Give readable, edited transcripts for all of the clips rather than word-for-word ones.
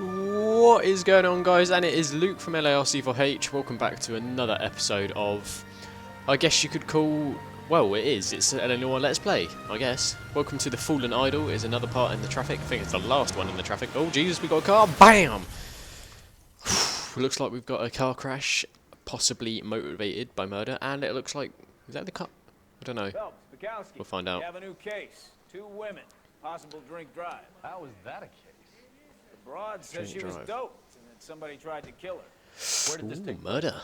What is going on, guys? And it is Luke from LARC4H. Welcome back to another episode of, I guess you could call, well, it is. It's an Noire Let's Play, I guess. Welcome to the Fallen Idol is another part in the traffic. I think it's the last one in the traffic. Oh, Jesus, we got a car. Bam! Looks like we've got a car crash, possibly motivated by murder. And it looks like, is that the car? I don't know. We'll find out. We have a new case. 2 women. Possible drink drive. How is that a case? The broad says she was doped and that somebody tried to kill her. Where did this take murder.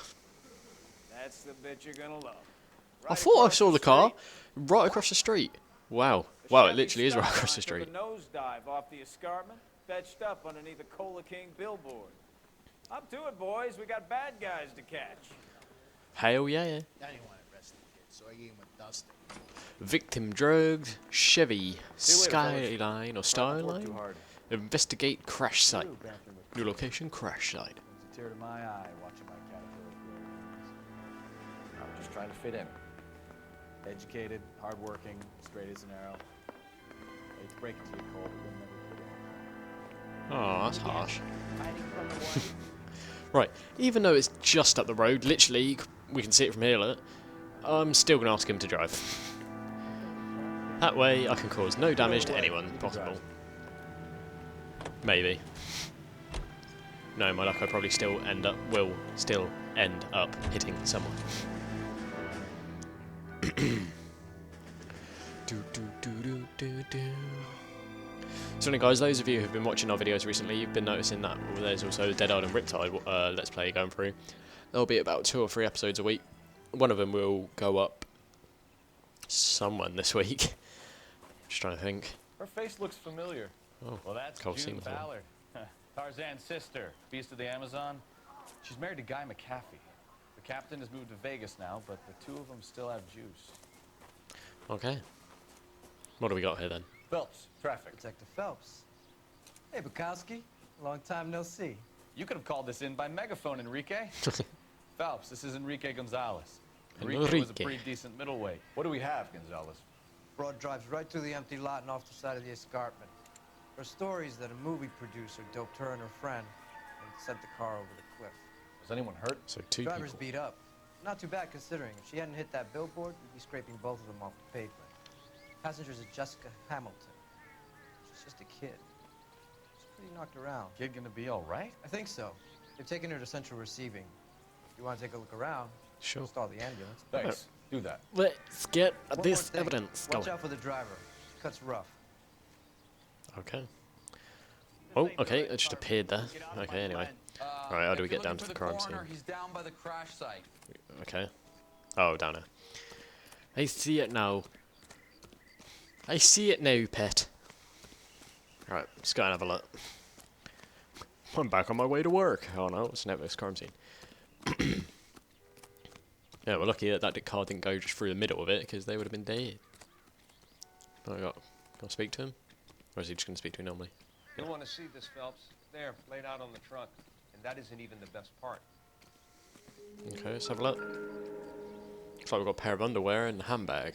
That's the bit you're gonna love. I thought I saw the car right across the street. Wow. Wow, it literally is right across the street. A nosedive off the escarpment, fetched up underneath a Cola King billboard. Up to it, boys. We got bad guys to catch. Hell yeah. I didn't want to arrest the kid, so I gave him a dusting. Victim drugged, Chevy, Skyline or Starline. Investigate crash site. New location, crash site. It's a tear to my eye watching my caterpillar grow. I'm just trying to fit in. Educated, hardworking, straight as an arrow. Hate to break it to you, Cole, but you'll never Oh, that's harsh. Right, even though it's just up the road, literally, we can see it from here, look, I'm still going to ask him to drive. That way, I can cause no damage to anyone possible. Maybe. No, my luck, I probably will still end up hitting someone. So anyway, guys, those of you who've been watching our videos recently, you've been noticing that there's also Dead Island Riptide Let's Play going through. There'll be about 2 or 3 episodes a week. One of them will go up someone this week. Just trying to think. Her face looks familiar. Oh, well, that's June Ballard, Tarzan's sister, Beast of the Amazon. She's married to Guy McAfee. The captain has moved to Vegas now, but the 2 of them still have juice. Okay. What do we got here then? Phelps, traffic. Detective Phelps. Hey, Bukowski. Long time no see. You could have called this in by megaphone, Enrique. Phelps, this is Enrique Gonzalez. Enrique was a pretty decent middleweight. What do we have, Gonzalez? Broad drives right through the empty lot and off the side of the escarpment. Her story is that a movie producer doped her and her friend and sent the car over the cliff. Was anyone hurt? So 2 Driver's people. beat up. Not too bad considering. If she hadn't hit that billboard, we'd be scraping both of them off the pavement. Passengers are Jessica Hamilton. She's just a kid. She's pretty knocked around. Kid gonna be all right? I think so. They've taken her to central receiving. If you want to take a look around, Sure. stall the ambulance. Thanks. Do that. Let's get One this more thing. evidence Watch going. out for the driver. She cuts rough. Okay. Oh, okay, it just appeared there. Okay, anyway. Alright, how do we get down to the crime scene? He's down by the crash site. Okay. Oh, down there. I see it now. I see it now, pet. Right, let's go and have a look. I'm back on my way to work. Oh no, it's never this crime scene. Yeah, we're lucky that that car didn't go just through the middle of it, because they would have been dead. I got to speak to him? Or is he just going to speak to me normally? You'll want to see this, Phelps. There, laid out on the trunk. And that isn't even the best part. Okay, let's have a look. Looks like we've got a pair of underwear and a handbag.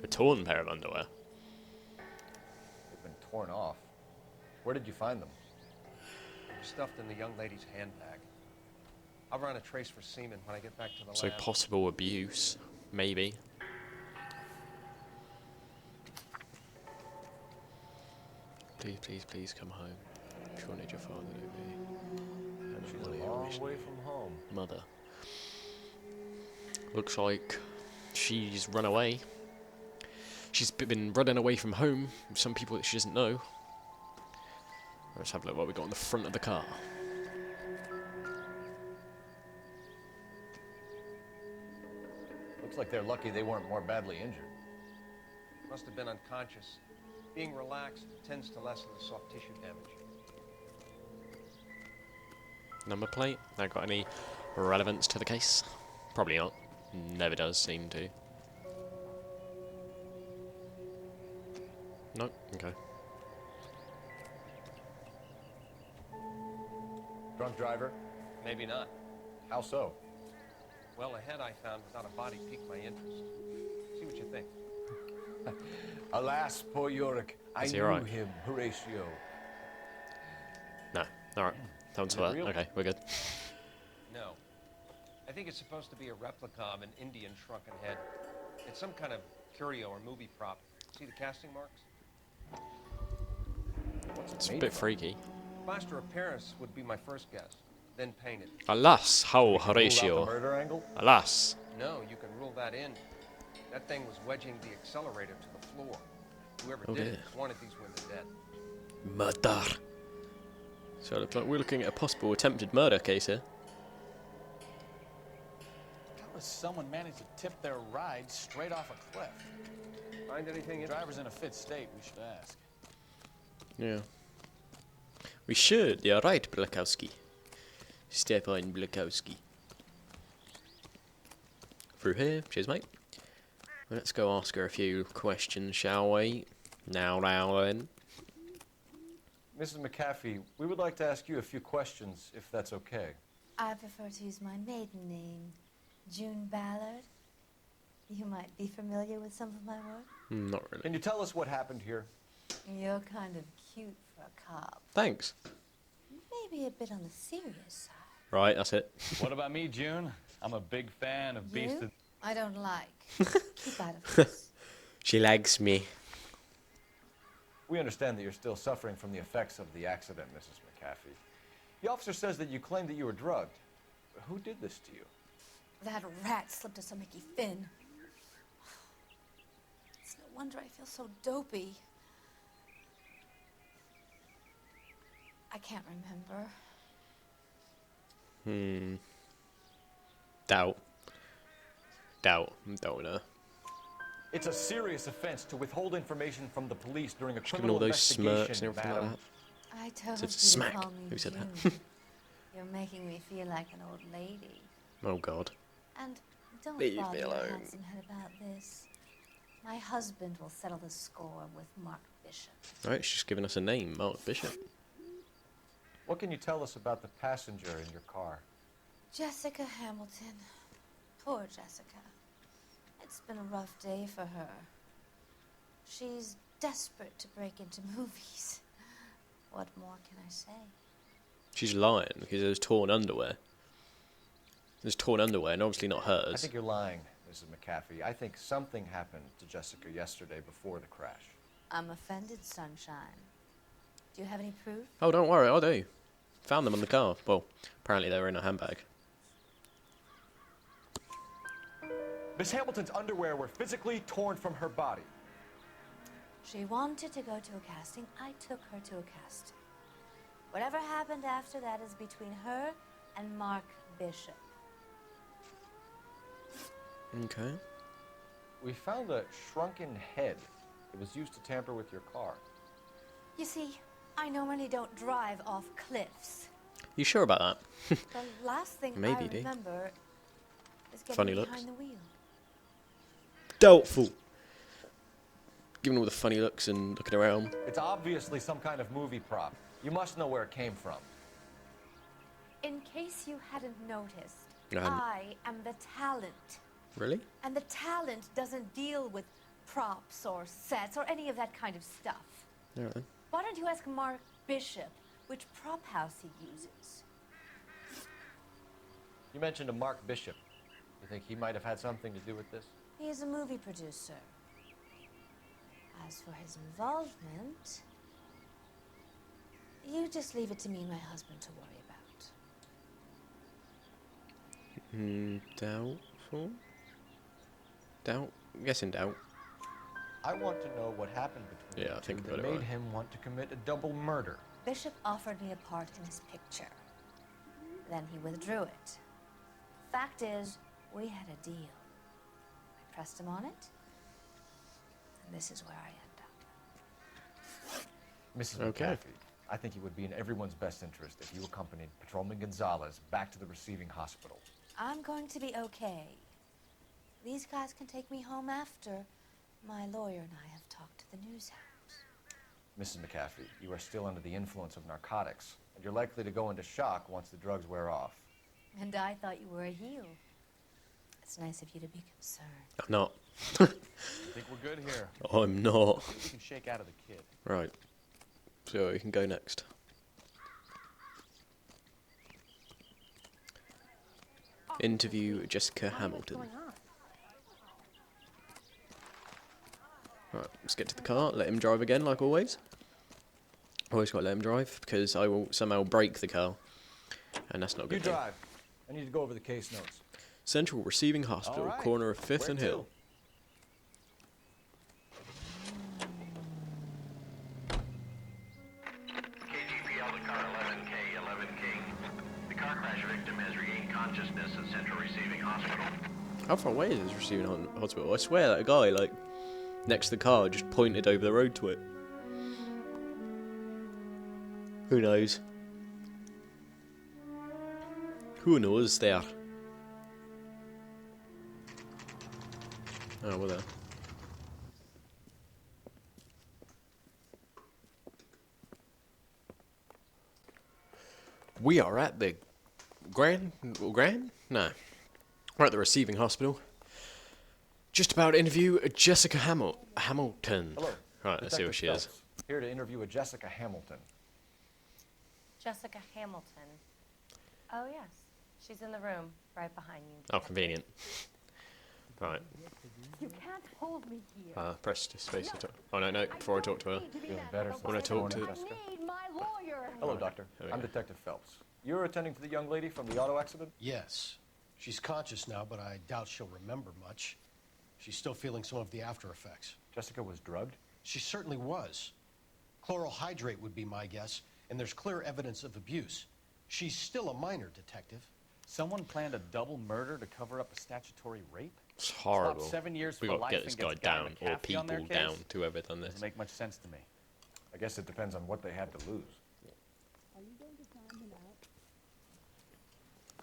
A torn pair of underwear. They've been torn off. Where did you find them? They were stuffed in the young lady's handbag. I'll run a trace for semen when I get back to the So lab. possible abuse, maybe. Please, please, please come home. Sure need your father to be. She's a long way from home. Mother. Looks like she's run away. She's been running away from home with some people that she doesn't know. Let's have a look what we got on the front of the car. Looks like they're lucky they weren't more badly injured. Must have been unconscious. Being relaxed tends to lessen the soft tissue damage. Number plate? That got any relevance to the case? Probably not. Never does seem to. No? Okay. Drunk driver? Maybe not. How so? Well, a head I found without a body piqued my interest. See what you think. Alas, poor Yorick. I Is he knew right? him, Horatio. No. Alright. Don't Is tell it that. real? Okay, we're good. No. I think it's supposed to be a replica of an Indian shrunken head. It's some kind of curio or movie prop. See the casting marks? What's It's it a made bit from? freaky. Plaster of Paris would be my first guess. Then painted. Alas, how Ruled out the Horatio. murder angle? Alas. No, you can rule that in. That thing was wedging the accelerator to the floor. Whoever Oh did dear. it wanted these women dead. Murder. So it looks like we're looking at a possible attempted murder case here. How does someone manage to tip their ride straight off a cliff? Find anything The in driver's in a fit state, we should ask. Yeah. We should. You're right, Blakowski. Stefan Blakowski. Through here. Cheers, mate. Let's go ask her a few questions, shall we? Now then. Mrs. McAfee, we would like to ask you a few questions, if that's okay. I prefer to use my maiden name, June Ballard. You might be familiar with some of my work. Not really. Can you tell us what happened here? You're kind of cute for a cop. Thanks. Maybe a bit on the serious side. Right, that's it. What about me, June? I'm a big fan of Beast You? of... I don't like. Keep out of this. She likes me. We understand that you're still suffering from the effects of the accident, Mrs. McAfee. The officer says that you claimed that you were drugged. Who did this to you? That rat slipped us a Mickey Finn. It's no wonder I feel so dopey. I can't remember. Doubt. Don't know. It's a serious offense to withhold information from the police during a Just giving criminal all those smirks investigation, and everything like madam. that. I told So it's you smack. to call me Who said June. that? You're making me feel like an old lady. Oh god. And don't Leave bother me your alone. handsome head about this. My husband will settle the score with Mark Bishop. Alright, she's giving us a name, Mark Bishop. What can you tell us about the passenger in your car? Jessica Hamilton. Poor Jessica. It's been a rough day for her. She's desperate to break into movies. What more can I say? She's lying because there's torn underwear. There's torn underwear and obviously not I hers. think you're lying, Mrs. McAfee. I think something happened to Jessica yesterday before the crash. I'm offended, Sunshine. Do you have any proof? Oh, don't worry, I do. Found them on the car. Well, apparently they were in a handbag. Miss Hamilton's underwear were physically torn from her body. She wanted to go to a casting. I took her to a casting. Whatever happened after that is between her and Mark Bishop. Okay. We found a shrunken head. It was used to tamper with your car. You see, I normally don't drive off cliffs. You sure about that? The last thing Maybe I you do. remember is getting Funny behind looks. the wheel. Doubtful. Giving all the funny looks and looking around. It's obviously some kind of movie prop. You must know where it came from. In case you hadn't noticed, I hadn't. I am the talent. Really? And the talent doesn't deal with props or sets or any of that kind of stuff. Alright then. Why don't you ask Mark Bishop which prop house he uses? You mentioned a Mark Bishop. You think he might have had something to do with this? He is a movie producer. As for his involvement, you just leave it to me and my husband to worry about. Doubtful? Doubt? I'm guessing doubt. I want to know what happened between Yeah, I you think two I got that it made right. him want to commit a double murder. Bishop offered me a part in his picture. Then he withdrew it. Fact is, we had a deal. I pressed him on it, and this is where I end up. Mrs. Okay. McAfee, I think it would be in everyone's best interest if you accompanied Patrolman Gonzalez back to the receiving hospital. I'm going to be okay. These guys can take me home after. My lawyer and I have talked to the news hounds. Mrs. McAfee, you are still under the influence of narcotics, and you're likely to go into shock once the drugs wear off. And I thought you were a heel. It's nice of you to be concerned. I'm not. I think we're good here. I'm not. We can shake out of the kid. Right. So you can go next. Interview Jessica Hamilton. Right, let's get to the car, let him drive again, like always. Always got to let him drive, because I will somehow break the car. And that's not a You good thing. drive. I need to go over the case notes. Central Receiving Hospital, All right. corner of 5th and Where Hill. KGPL to car 11K, 11 King. The car crash victim has regained consciousness at Central Receiving Hospital. How far away is this receiving hospital? I swear that a guy, like, next to the car just pointed over the road to it. Who knows? Who knows there? Oh, well there. We are at the Grand? No. We're at the receiving hospital. Just about to interview Jessica Hamilton. Hello. Right, let's see what she is. Phelps, here to interview a Jessica Hamilton. Jessica Hamilton. Oh, yes. She's in the room, right behind you. Oh, convenient. Right. You can't hold me here. Press space to talk. Oh, no, before I talk to her. Feeling better since When I this talk morning, to- Jessica? my lawyer. Hello, doctor. There we I'm go. Detective Phelps. You're attending to the young lady from the auto accident? Yes. She's conscious now, but I doubt she'll remember much. She's still feeling some of the after effects. Jessica was drugged? She certainly was. Chloral hydrate would be my guess, and there's clear evidence of abuse. She's still a minor, Detective. Someone planned a double murder to cover up a statutory rape? It's horrible. Swap 7 years We for got to life get this and gets guy a guy down, with or Kathy on their people case? down, to whoever done this. Doesn't make much sense to me. I guess it depends on what they had to lose.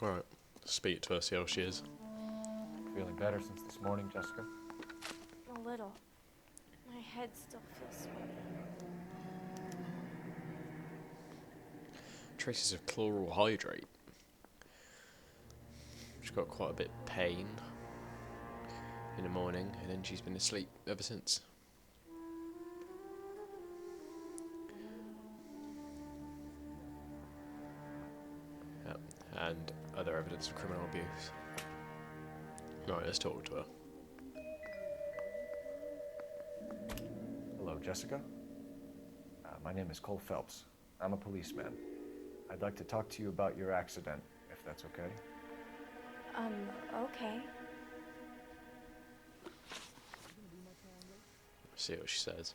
Alright, speak to her, see how she is. Feeling better since this morning, Jessica? A little. My head still feels sweaty. Traces of chloral hydrate. She's got quite a bit of pain in the morning, and then she's been asleep ever since. Yep. And other evidence of criminal abuse. Right, let's talk to her. Hello, Jessica. My name is Cole Phelps. I'm a policeman. I'd like to talk to you about your accident, if that's okay. Okay. See what she says.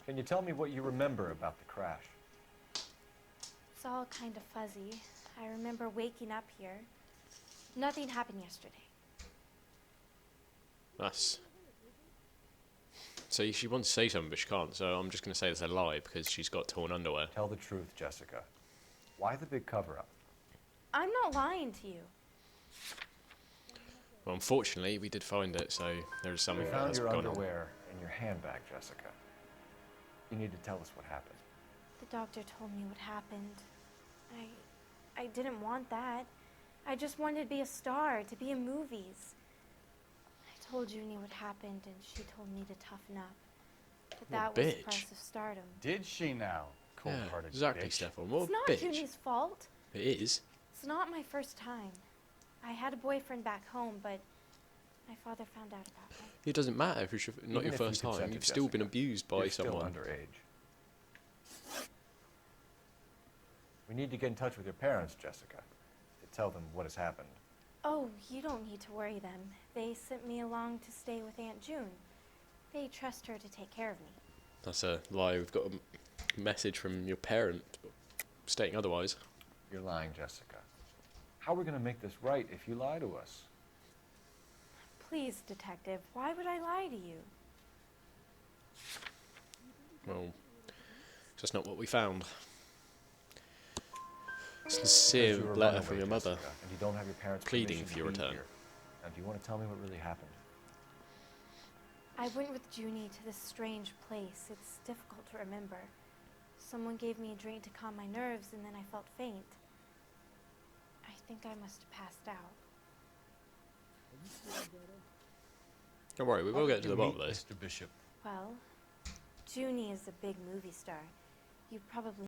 Can you tell me what you remember about the crash? It's all kind of fuzzy. I remember waking up here. Nothing happened yesterday. That's... So she wants to say something, but she can't, so I'm just going to say it's a lie, because she's got torn underwear. Tell the truth, Jessica. Why the big cover-up? I'm not lying to you. Well, unfortunately, we did find it, so there's something We found that's your gone on. underwear in your handbag, Jessica. You need to tell us what happened. The doctor told me what happened. I didn't want that. I just wanted to be a star, to be in movies. I told Junie what happened, and she told me to toughen up. But What that a was the bitch. price of stardom. Did she now? Yeah, Cold-hearted exactly, bitch. Stefan. What It's a not bitch. Junie's fault. It is. It's not my first time. I had a boyfriend back home, but my father found out about me. It doesn't matter if it's not Even your if you first time. consented, You've still been Jessica, abused by You're someone. still underage. We need to get in touch with your parents, Jessica, to tell them what has happened. Oh, you don't need to worry them. They sent me along to stay with Aunt June. They trust her to take care of me. That's a lie. We've got a message from your parent stating otherwise. You're lying, Jessica. How are we going to make this right if you lie to us? Please, detective, why would I lie to you? Well, it's just not what we found. Because Sincere you were letter runaway, from your mother. Jessica, and you don't have your parents' pleading permission for your to be return. here. Now, do you want to tell me what really happened? I went with Junie to this strange place. It's difficult to remember. Someone gave me a drink to calm my nerves, and then I felt faint. I think I must have passed out. Don't worry, we will get to the bottom of this. Mr. Bishop. Well, Junie is a big movie star. You probably